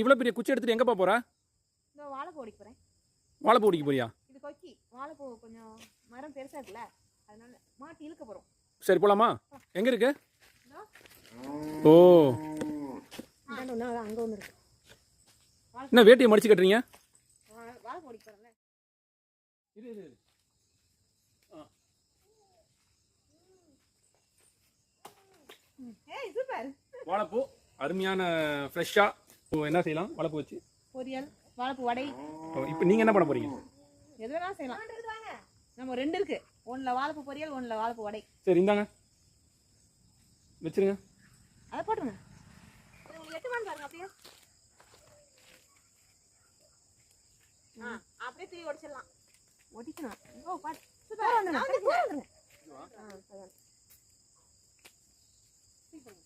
இவ்வளோ பெரிய குச்சி எடுத்துட்டு எங்கப்பா போற? இந்த வாழைப்பூ ஒடிக்க போறேன். வாழைப்பூ ஒடிக்க போறியா? இது கொக்கி வாழைப்பூ கொஞ்சம் மரம் பெருசா இருக்குல்ல, அதனால மாட்டி இழுக்க போறோம். சரி போலாமா? எங்க இருக்கு? ஓ அங்க ஒன்று இருக்கு. என்ன வேட்டியை மடிச்சு கட்டுறீங்க? வாழைப்பூ ஒடிக்க போறேன்ல. ஏய் சூப்பர். வாழைப்பூ அருமையான ஃப்ரெஷ்ஷா என்ன செய்யலாம்? வாழைப்பூ வச்சு பொரியல், வாழைப்பூ வடை. இப்போ நீங்க என்ன பண்ண போறீங்க? எது வேணாலும் செய்யலாம். நம்ம ரெண்டு இருக்கு, ஒன்றுல வாழைப்பூ பொரியல், ஒன்றுல வாழைப்பூ வடை. சரி இந்தாங்க வச்சிருங்க. அதை போட்டுருங்க. உங்களுக்கு எட்டுமான்னு பாருங்க. அப்படியே அப்படியே தூக்கி உடைச்சிடலாம். ஒடிக்கணும். ஓ பாட்டு சூப்பர்.